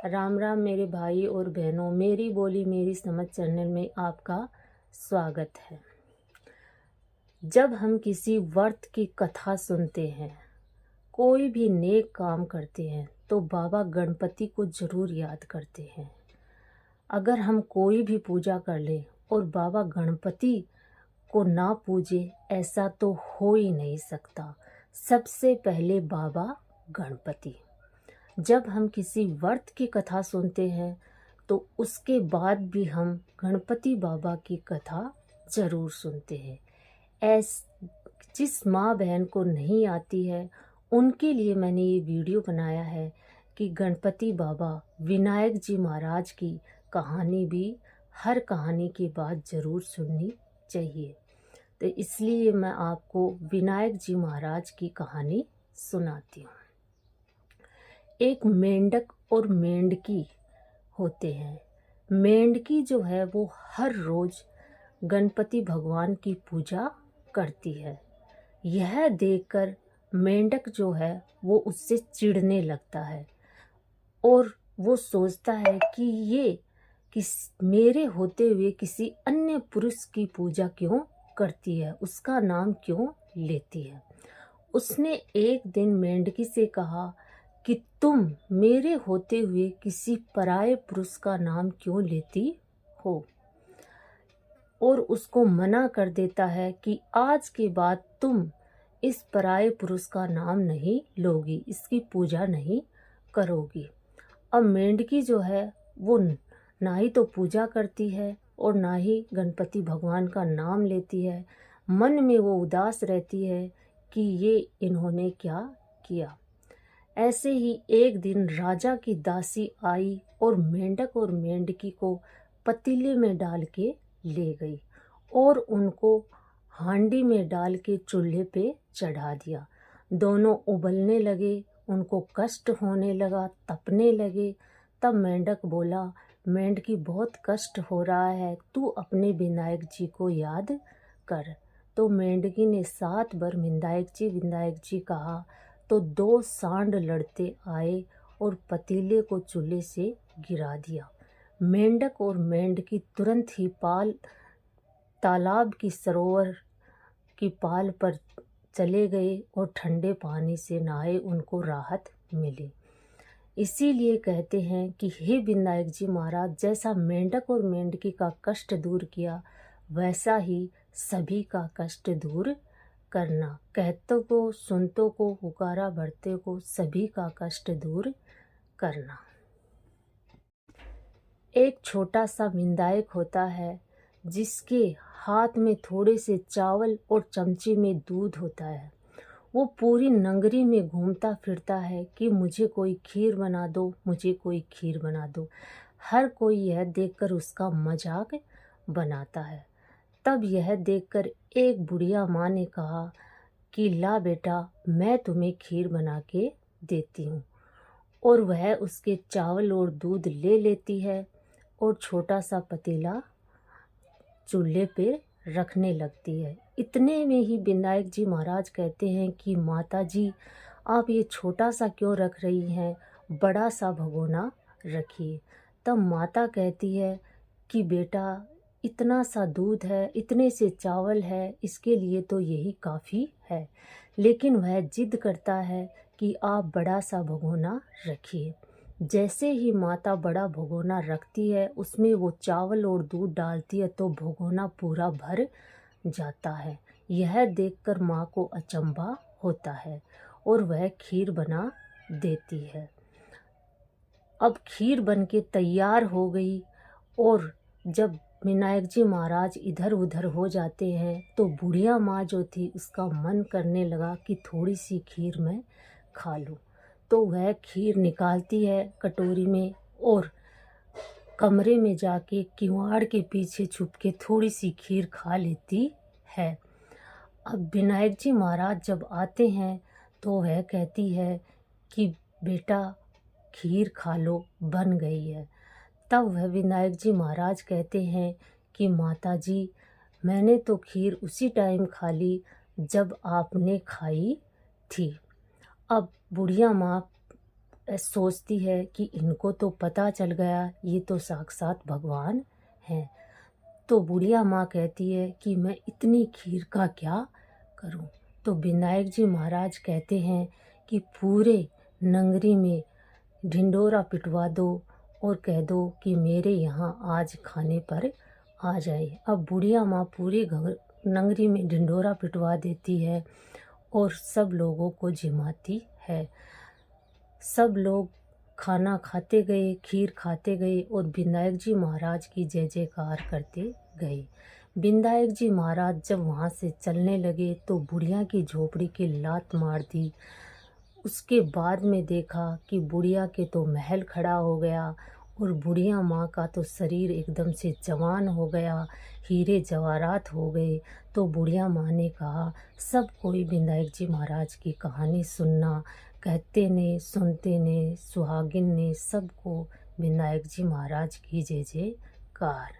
राम राम मेरे भाई और बहनों, मेरी बोली मेरी समझ चैनल में आपका स्वागत है। जब हम किसी व्रत की कथा सुनते हैं, कोई भी नेक काम करते हैं तो बाबा गणपति को ज़रूर याद करते हैं। अगर हम कोई भी पूजा कर लें और बाबा गणपति को ना पूजे, ऐसा तो हो ही नहीं सकता। सबसे पहले बाबा गणपति। जब हम किसी व्रत की कथा सुनते हैं तो उसके बाद भी हम गणपति बाबा की कथा ज़रूर सुनते हैं। जिस माँ बहन को नहीं आती है उनके लिए मैंने ये वीडियो बनाया है कि गणपति बाबा विनायक जी महाराज की कहानी भी हर कहानी के बाद ज़रूर सुननी चाहिए। तो इसलिए मैं आपको विनायक जी महाराज की कहानी सुनाती हूँ। एक मेंढक और मेंढकी होते हैं। मेंढकी जो है वो हर रोज़ गणपति भगवान की पूजा करती है। यह देखकर मेंढक जो है वो उससे चिढ़ने लगता है और वो सोचता है कि ये मेरे होते हुए किसी अन्य पुरुष की पूजा क्यों करती है, उसका नाम क्यों लेती है। उसने एक दिन मेंढकी से कहा कि तुम मेरे होते हुए किसी पराये पुरुष का नाम क्यों लेती हो, और उसको मना कर देता है कि आज के बाद तुम इस पराये पुरुष का नाम नहीं लोगी, इसकी पूजा नहीं करोगी। अब मेंढकी जो है वो ना ही तो पूजा करती है और ना ही गणपति भगवान का नाम लेती है। मन में वो उदास रहती है कि ये इन्होंने क्या किया। ऐसे ही एक दिन राजा की दासी आई और मेंढक और मेंढकी को पतीले में डाल के ले गई और उनको हांडी में डाल के चूल्हे पे चढ़ा दिया। दोनों उबलने लगे, उनको कष्ट होने लगा, तपने लगे। तब मेंढक बोला, मेंढकी बहुत कष्ट हो रहा है, तू अपने विनायक जी को याद कर। तो मेंढकी ने 7 बार विनायक जी कहा तो 2 सांड लड़ते आए और पतीले को चूल्हे से गिरा दिया। मेंढक और मेंढकी तुरंत ही तालाब की सरोवर की पाल पर चले गए और ठंडे पानी से नहाए, उनको राहत मिली। इसीलिए कहते हैं कि हे विनायक जी महाराज, जैसा मेंढक और मेंढकी का कष्ट दूर किया, वैसा ही सभी का कष्ट दूर करना। कहतों को सुनतों को पुकारा भरते को, सभी का कष्ट दूर करना। एक छोटा सा विनायक होता है जिसके हाथ में थोड़े से चावल और चमचे में दूध होता है। वो पूरी नगरी में घूमता फिरता है कि मुझे कोई खीर बना दो, मुझे कोई खीर बना दो। हर कोई यह देखकर उसका मजाक बनाता है। तब यह देखकर एक बुढ़िया माँ ने कहा कि ला बेटा, मैं तुम्हें खीर बना के देती हूँ। और वह उसके चावल और दूध ले लेती है और छोटा सा पतीला चूल्हे पे रखने लगती है। इतने में ही विनायक जी महाराज कहते हैं कि माता जी, आप ये छोटा सा क्यों रख रही हैं, बड़ा सा भगोना रखिए। तब माता कहती है कि बेटा, इतना सा दूध है, इतने से चावल है, इसके लिए तो यही काफ़ी है। लेकिन वह जिद करता है कि आप बड़ा सा भगोना रखिए। जैसे ही माता बड़ा भगोना रखती है, उसमें वो चावल और दूध डालती है तो भगोना पूरा भर जाता है। यह देखकर माँ को अचंभा होता है और वह खीर बना देती है। अब खीर बनके तैयार हो गई और जब विनायक जी महाराज इधर उधर हो जाते हैं तो बुढ़िया माँ जो थी, उसका मन करने लगा कि थोड़ी सी खीर मैं खा लूँ। तो वह खीर निकालती है कटोरी में और कमरे में जाके किवाड़ के पीछे छुप के थोड़ी सी खीर खा लेती है। अब विनायक जी महाराज जब आते हैं तो वह कहती है कि बेटा, खीर खा लो, बन गई है। तब वह विनायक जी महाराज कहते हैं कि माता जी, मैंने तो खीर उसी टाइम खा ली जब आपने खाई थी। अब बुढ़िया माँ सोचती है कि इनको तो पता चल गया, ये तो साक्षात भगवान हैं। तो बुढ़िया माँ कहती है कि मैं इतनी खीर का क्या करूं। तो विनायक जी महाराज कहते हैं कि पूरे नगरी में ढिंढोरा पिटवा दो और कह दो कि मेरे यहाँ आज खाने पर आ जाए। अब बुढ़िया माँ पूरे नगरी में ढिंढोरा पिटवा देती है और सब लोगों को जिमाती है। सब लोग खाना खाते गए, खीर खाते गए और विनायक जी महाराज की जय जयकार करते गए। विनायक जी महाराज जब वहाँ से चलने लगे तो बुढ़िया की झोपड़ी की लात मार दी। उसके बाद में देखा कि बुढ़िया के तो महल खड़ा हो गया और बुढ़िया माँ का तो शरीर एकदम से जवान हो गया, हीरे जवाहरात हो गए। तो बुढ़िया माँ ने कहा सब कोई विनायक जी महाराज की कहानी सुनना। कहते ने, सुनते ने, सुहागिन ने सबको विनायक जी महाराज की जय जयकार।